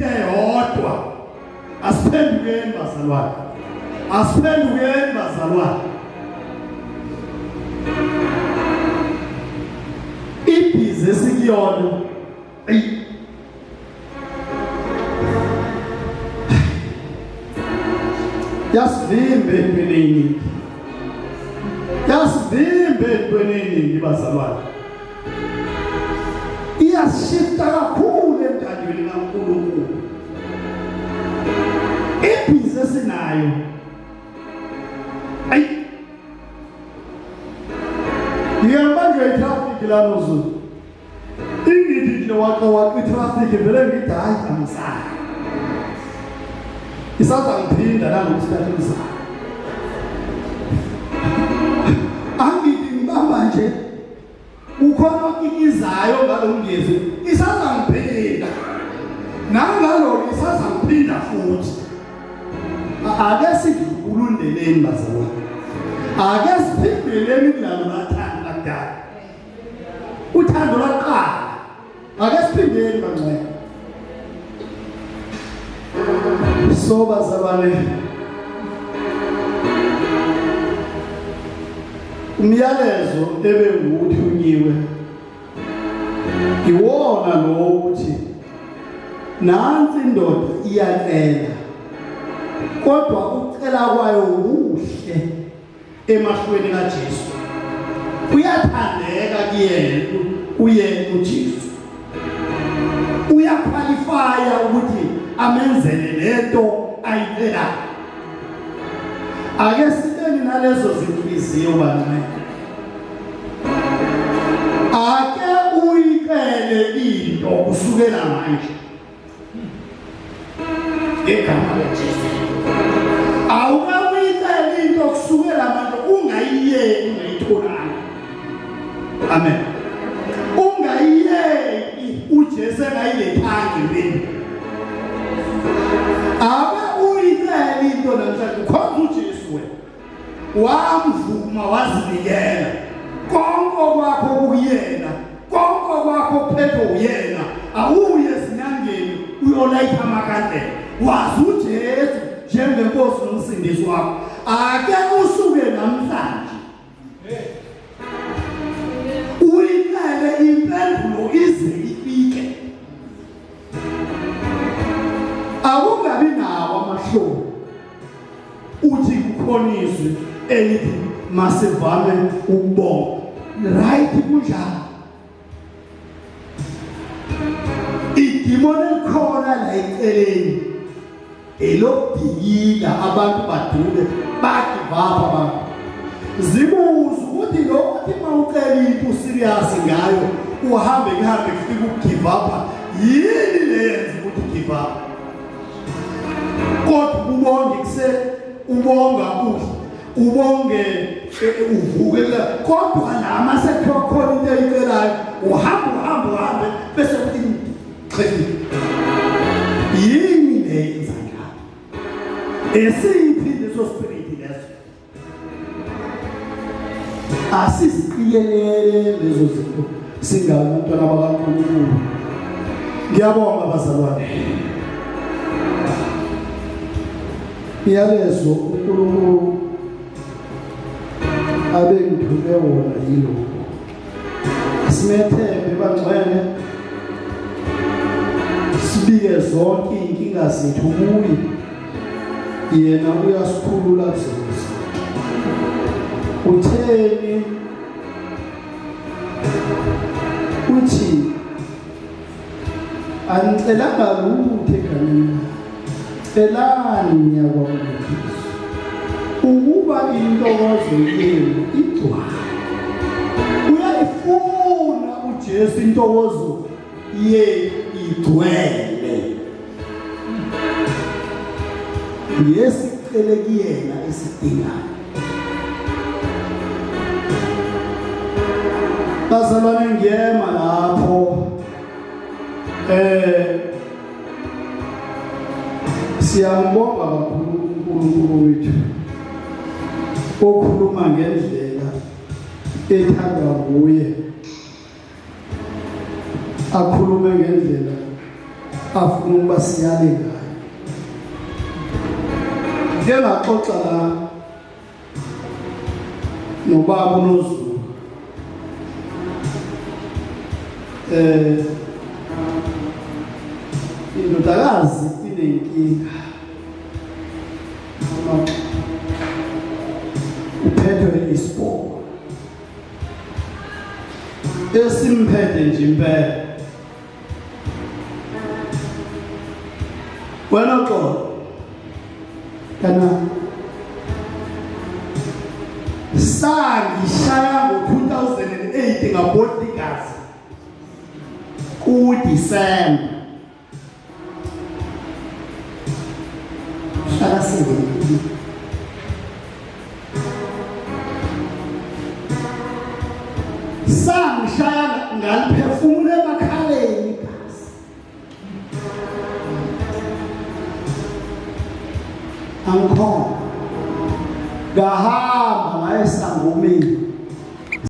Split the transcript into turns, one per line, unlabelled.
into eyodwa. Asiphendukeni bazalwane. Asiphendukeni bazalwane. Ibhizi esikuyona yasivimbe entweni. Yasivimbe entweni bazalwane. Iyashifta kakhulu emthandweni kaNkulunkulu. Ibhizi esinayo ngiyamanje itraffic la nozu. Ingidi nje waka itraffic vele ngithi hayi amsana. Isaza ngiphinda la ngokusikhathi kuzayo. Angidi ngibamba nje ukhona okikizayo ngalongezi isaza ngiphinda. Nangalo isaza ngiphinda futhi. Ake sikhulundeleni bazalwane. Ake siphindeleni kulalo lathanda lakudala. Uthando lwaqala. Ake siphindeni bancane. So bazalwane. Umyalezo ebenguthunywe. Iwona lo uthi nansi indoda iyacela. Kodwa ucela kwayo uhle emahlweni kaJesu. Uyathandeka kuyena uJesu. Uyaqualifya ukuthi amenzele lento ayicela. Ake sibeni nalezo zinhliziyo bani. Ake uyicele into kusukela manje. Egama laJesu. Awukawicela into kusukela manje ungayiyeki ungayitholanga. Amen. Ungayiyeki uJesu engayilethanga kimi. Aba uyicela into namhlanje khona uJesu wena. Wamvuma wazinikela. Konke kwakho kuyena. Konke kwakho kuphethwe uyena. Awuye ezinyangeni uyolayitha amakandlela. Wazi uJesu njengenkosi nomsindisi wakho. Ake usuke namhlanje. Uyicele impendulo ize ifike. Awungabi nawo amahlobo. Uthi ukhoniswe elithi masivame ukubonga. Right kunjalo. Idimoni likhona la eceleni. Elokudiyila abantu baduke bagivapha abantu. Zibuza ukuthi lo uthi mawucela into serious ngayo uhambe kufika ukugivapha yini leyenza ukuthi ugivapha. Kodwa ubonge kuse ubonga kuhle ubonge uvuke kodwa nama sekho khona into ayicelayo uhambe bese uthi qheli yini leyenza esiphi leso spirit leso. Asisiyelele lezo zinto singabantwana bakaNkulunkulu. Ngiyabonga bazalwane. Iyalezo uNkulunkulu abengithume wona yilo. Simethembe bangcwele. Sibike zonke inkinga zethu kuye. Yena uyasikhulula zonke. Utheni uthi angicelanga lutho egameni. Celani yakwaNkulunkulu ukuba intokozo yenu igcwale. Uyayifuna uJesu intokozo ye igcwele. Yesicele kuyena esidingayo. Bazalwane ngiyema lapho siyambonga kakhulu uNkulunkulu wethu okhuluma ngendlela ethandwa nguye, akhulume ngendlela afuna ukuba siyale ngayo. Ngike ngaxoxa la nobaba uNoZulu indodakazi inenkinga, uphethwe isibongo esimphethe nje impela. Wena xolo kana sangishaya ngo-2008 ngabotikazi kuDisemba hlala singene sangishaya ngaliphefumula emakhaleni igazi. Angikhona ngahamba ngaye esangomeni